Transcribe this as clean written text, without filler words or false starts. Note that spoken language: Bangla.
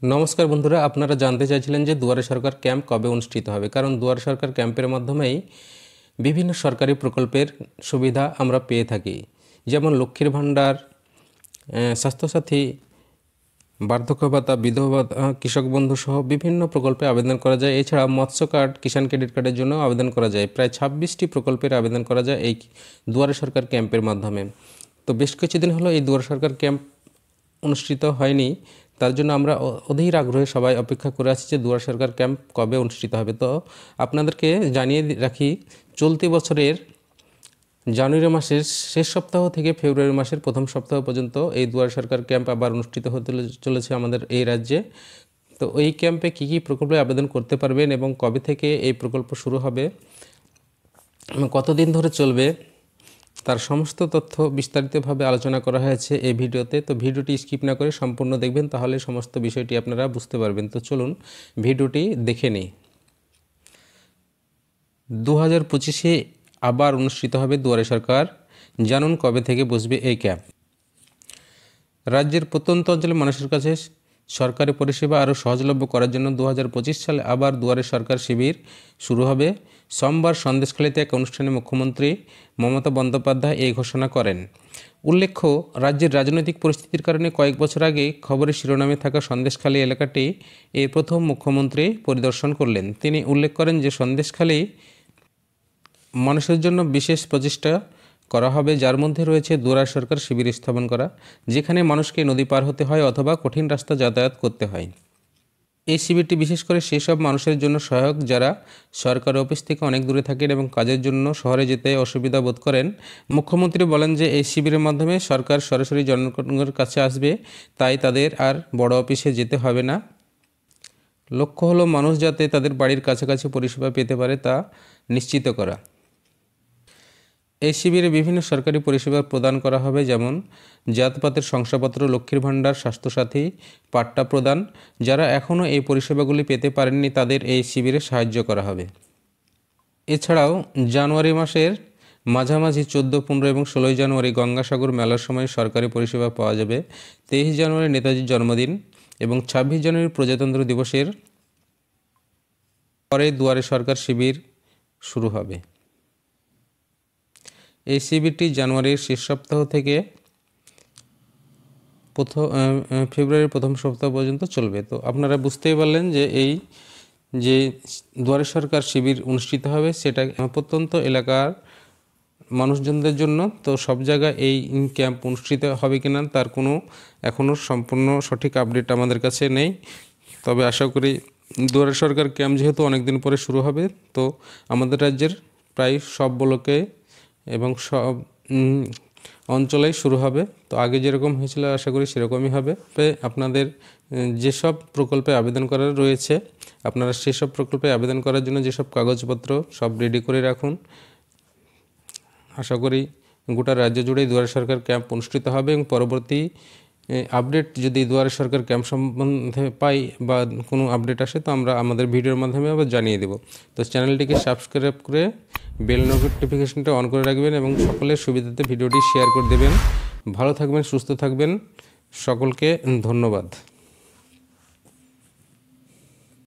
নমস্কার বন্ধুরা, আপনারা জানতে চাইছিলেন যে দুয়ারে সরকার ক্যাম্প কবে অনুষ্ঠিত হবে। কারণ দুয়ারে সরকার ক্যাম্পের মাধ্যমেই বিভিন্ন সরকারি প্রকল্পের সুবিধা আমরা পেয়ে থাকি, যেমন লক্ষ্মীর ভাণ্ডার, স্বাস্থ্যসাথী, বার্ধক্য ভাতা, বিধবা ভাতা, কৃষক বন্ধু সহ বিভিন্ন প্রকল্পে আবেদন করা যায়। এছাড়া মৎস্য কার্ড, কিষাণ ক্রেডিট কার্ডের জন্য আবেদন করা যায়। প্রায় 26টি প্রকল্পের আবেদন করা যায় এই দুয়ারে সরকার ক্যাম্পের মাধ্যমে। তো বেশ কিছুদিন হলো এই দুয়ারে সরকার ক্যাম্প অনুষ্ঠিত হয়নি, তার জন্য আমরা অধীর আগ্রহে সবাই অপেক্ষা করে আছি যে দুয়ারে সরকার ক্যাম্প কবে অনুষ্ঠিত হবে। তো আপনাদেরকে জানিয়ে রাখি, চলতি বছরের জানুয়ারি মাসের শেষ সপ্তাহ থেকে ফেব্রুয়ারি মাসের প্রথম সপ্তাহ পর্যন্ত এই দুয়ারে সরকার ক্যাম্প আবার অনুষ্ঠিত হতে চলেছে আমাদের এই রাজ্যে। তো এই ক্যাম্পে কী কী প্রকল্পে আবেদন করতে পারবেন এবং কবে থেকে এই প্রকল্প শুরু হবে, কতদিন ধরে চলবে, তার সমস্ত তথ্য বিস্তারিতভাবে আলোচনা করা হয়েছে এই ভিডিওতে। তো ভিডিওটি স্কিপ না করে সম্পূর্ণ দেখবেন, তাহলে সমস্ত বিষয়টি আপনারা বুঝতে পারবেন। তো চলুন ভিডিওটি দেখে নিই। 2025-এ আবার অনুষ্ঠিত হবে দুয়ারে সরকার। জানুন কবে থেকে বসবে এই ক্যাম্প। রাজ্যের প্রত্যন্ত অঞ্চলের মানুষের কাছে সরকারি পরিষেবা আরও সহজলভ্য করার জন্য 2025 সালে আবার দুয়ারে সরকার শিবির শুরু হবে। সোমবার সন্দেশখালীতে এক অনুষ্ঠানে মুখ্যমন্ত্রী মমতা বন্দ্যোপাধ্যায় এই ঘোষণা করেন। উল্লেখ্য, রাজ্যের রাজনৈতিক পরিস্থিতির কারণে কয়েক বছর আগে খবরের শিরোনামে থাকা সন্দেশখালী এলাকাটি এই প্রথম মুখ্যমন্ত্রী পরিদর্শন করলেন। তিনি উল্লেখ করেন যে সন্দেশখালী মানুষের জন্য বিশেষ প্রচেষ্টা করা হবে, যার মধ্যে রয়েছে দুয়ারে সরকার শিবির স্থাপন করা, যেখানে মানুষকে নদী পার হতে হয় অথবা কঠিন রাস্তা যাতায়াত করতে হয়। এই শিবিরটি বিশেষ করে সেসব মানুষের জন্য সহায়ক যারা সরকারি অফিস থেকে অনেক দূরে থাকেন এবং কাজের জন্য শহরে যেতে অসুবিধা বোধ করেন। মুখ্যমন্ত্রী বলেন যে এই শিবিরের মাধ্যমে সরকার সরাসরি জনগণের কাছে আসবে, তাই তাদের আর বড় অফিসে যেতে হবে না। লক্ষ্য হলো মানুষ যাতে তাদের বাড়ির কাছাকাছি পরিষেবা পেতে পারে তা নিশ্চিত করা। এই শিবিরে বিভিন্ন সরকারি পরিষেবা প্রদান করা হবে, যেমন জাতপাতের শংসাপত্র, লক্ষ্মীর ভাণ্ডার, স্বাস্থ্যসাথী, পাট্টা প্রদান। যারা এখনও এই পরিষেবাগুলি পেতে পারেননি তাদের এই শিবিরে সাহায্য করা হবে। এছাড়াও জানুয়ারি মাসের মাঝামাঝি 14, 15 এবং 16 জানুয়ারি গঙ্গাসাগর মেলার সময় সরকারি পরিষেবা পাওয়া যাবে। 23 জানুয়ারি নেতাজির জন্মদিন এবং 26 জানুয়ারি প্রজাতন্ত্র দিবসের পরে দুয়ারে সরকার শিবির শুরু হবে। এই শিবিরটি জানুয়ারির শেষ সপ্তাহ থেকে ফেব্রুয়ারির প্রথম সপ্তাহ পর্যন্ত চলবে। তো আপনারা বুঝতেই পারলেন যে এই যে দুয়ারে সরকার শিবির অনুষ্ঠিত হবে সেটা প্রত্যন্ত এলাকার মানুষজনদের জন্য। তো সব জায়গায় এই ক্যাম্প অনুষ্ঠিত হবে কিনা তার কোনো এখনও সম্পূর্ণ সঠিক আপডেট আমাদের কাছে নেই, তবে আশা করি দুয়ারে সরকার ক্যাম্প যেহেতু অনেক দিন পরে শুরু হবে, তো আমাদের রাজ্যের প্রায় সব ব্লকে এবং সব অঞ্চলেই শুরু হবে। তো আগে যেরকম হয়েছিল আশা করি সেরকমই হবে। আপনাদের যেসব প্রকল্পে আবেদন করার রয়েছে, আপনারা সেসব প্রকল্পে আবেদন করার জন্য যেসব কাগজপত্র সব রেডি করে রাখুন। আশা করি গোটা রাজ্য জুড়েই দুয়ারে সরকার ক্যাম্প অনুষ্ঠিত হবে এবং পরবর্তী আপডেট যদি দুয়ারে সরকার ক্যাম্প সম্বন্ধে পাই বা কোনো আপডেট আসে তো আমরা আমাদের ভিডিওর মাধ্যমে আবার জানিয়ে দেব। তো চ্যানেলটিকে সাবস্ক্রাইব করে বেল নোটিফিকেশনটা অন করে রাখবেন এবং সকলের সুবিধাতে ভিডিওটি শেয়ার করে দেবেন। ভালো থাকবেন, সুস্থ থাকবেন, সকলকে ধন্যবাদ।